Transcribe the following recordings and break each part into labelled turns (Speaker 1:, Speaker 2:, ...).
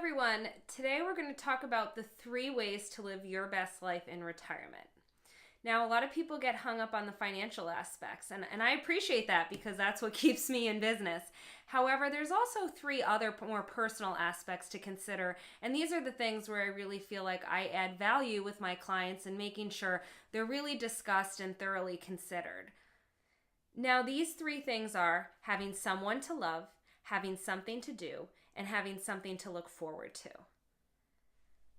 Speaker 1: everyone. Today we're going to talk about the 3 ways to live your best life in retirement. Now, a lot of people get hung up on the financial aspects, and I appreciate that because that's what keeps me in business. However, there's also 3 other more personal aspects to consider, and these are the things where I really feel like I add value with my clients and making sure they're really discussed and thoroughly considered. Now, these 3 things are having someone to love, having something to do, and having something to look forward to.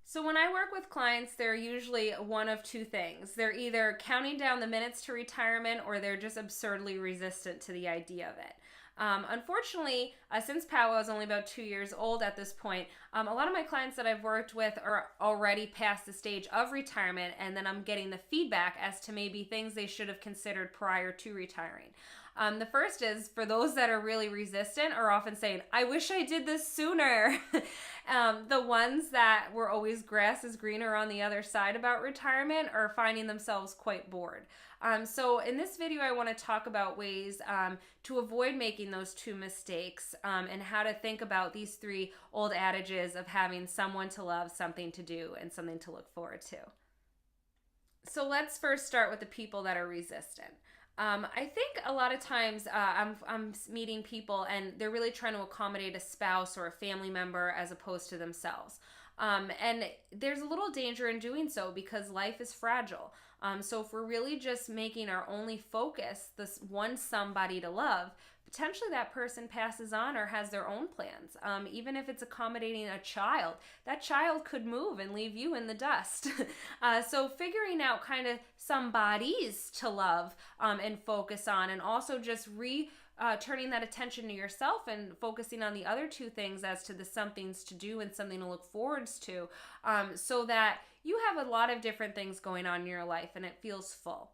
Speaker 1: So when I work with clients, they're usually one of 2 things. They're either counting down the minutes to retirement or they're just absurdly resistant to the idea of it. Unfortunately, since Powwow is only about 2 years old at this point, a lot of my clients that I've worked with are already past the stage of retirement, and then I'm getting the feedback as to maybe things they should have considered prior to retiring. The first is, for those that are really resistant are often saying, I wish I did this sooner. The ones that were always grass is greener on the other side about retirement are finding themselves quite bored. So in this video, I want to talk about ways to avoid making those 2 mistakes and how to think about these 3 old adages of having someone to love, something to do, and something to look forward to. So let's first start with the people that are resistant. I think a lot of times I'm meeting people and they're really trying to accommodate a spouse or a family member as opposed to themselves. And there's a little danger in doing so because life is fragile. So if we're really just making our only focus this one somebody to love, potentially that person passes on or has their own plans. Even if it's accommodating a child, that child could move and leave you in the dust. So figuring out kind of some bodies to love and focus on, and also just turning that attention to yourself and focusing on the other 2 things as to the somethings to do and something to look forwards to, so that you have a lot of different things going on in your life and it feels full.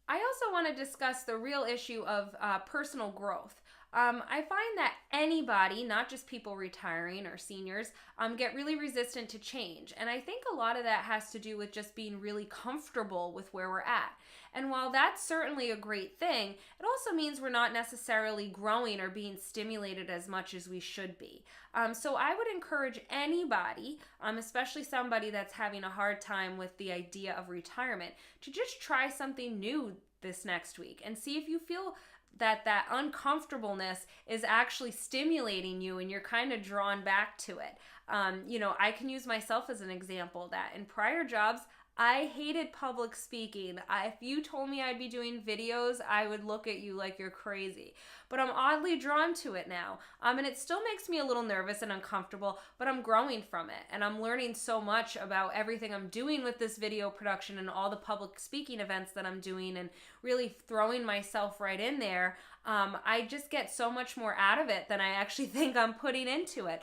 Speaker 1: I also want to discuss the real issue of personal growth. I find that anybody, not just people retiring or seniors, get really resistant to change. And I think a lot of that has to do with just being really comfortable with where we're at. And while that's certainly a great thing, it also means we're not necessarily growing or being stimulated as much as we should be. So I would encourage anybody, especially somebody that's having a hard time with the idea of retirement, to just try something new this next week and see if you feel that uncomfortableness is actually stimulating you and you're kind of drawn back to it. I can use myself as an example that in prior jobs, I hated public speaking. If you told me I'd be doing videos, I would look at you like you're crazy. But I'm oddly drawn to it now. And it still makes me a little nervous and uncomfortable, but I'm growing from it. And I'm learning so much about everything I'm doing with this video production and all the public speaking events that I'm doing and really throwing myself right in there. I just get so much more out of it than I actually think I'm putting into it.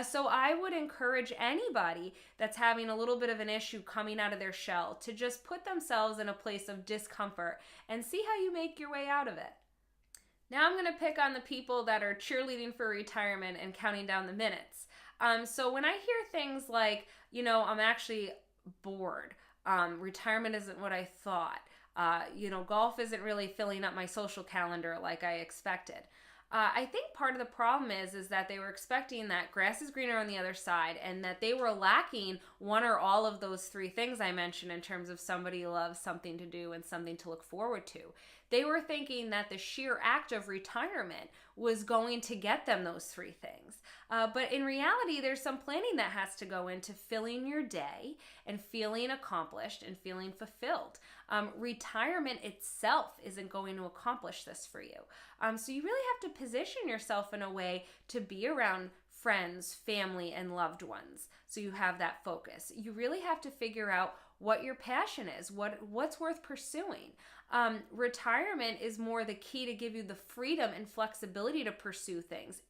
Speaker 1: So I would encourage anybody that's having a little bit of an issue coming out of their shell to just put themselves in a place of discomfort and see how you make your way out of it. Now I'm going to pick on the people that are cheerleading for retirement and counting down the minutes. So when I hear things like, I'm actually bored, retirement isn't what I thought, golf isn't really filling up my social calendar like I expected. I think part of the problem is that they were expecting that grass is greener on the other side and that they were lacking one or all of those 3 things I mentioned in terms of somebody loves, something to do, and something to look forward to. They were thinking that the sheer act of retirement was going to get them those 3 things. But in reality, there's some planning that has to go into filling your day and feeling accomplished and feeling fulfilled. Retirement itself isn't going to accomplish this for you. So you really have to position yourself in a way to be around friends, family, and loved ones. So you have that focus. You really have to figure out what your passion is, what's worth pursuing. Retirement is more the key to give you the freedom and flexibility to pursue things.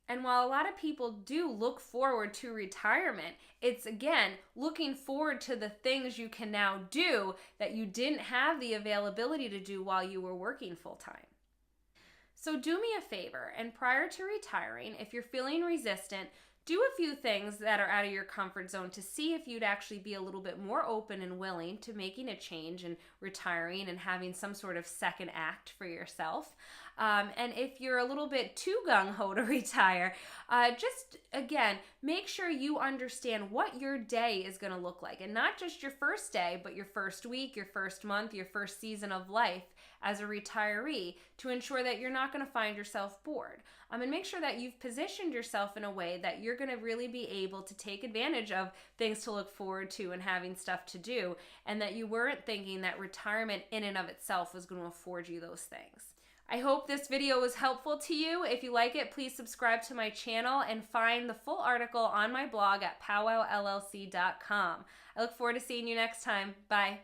Speaker 1: And while a lot of people do look forward to retirement, it's again looking forward to the things you can now do that you didn't have the availability to do while you were working full time. So do me a favor, and prior to retiring, if you're feeling resistant, do a few things that are out of your comfort zone to see if you'd actually be a little bit more open and willing to making a change and retiring and having some sort of second act for yourself. And if you're a little bit too gung-ho to retire, just again, make sure you understand what your day is going to look like. And not just your first day, but your first week, your first month, your first season of life as a retiree, to ensure that you're not going to find yourself bored. And make sure that you've positioned yourself in a way that you're going to really be able to take advantage of things to look forward to and having stuff to do, and that you weren't thinking that retirement in and of itself was going to afford you those things. I hope this video was helpful to you. If you like it, please subscribe to my channel and find the full article on my blog at powwowllc.com. I look forward to seeing you next time. Bye.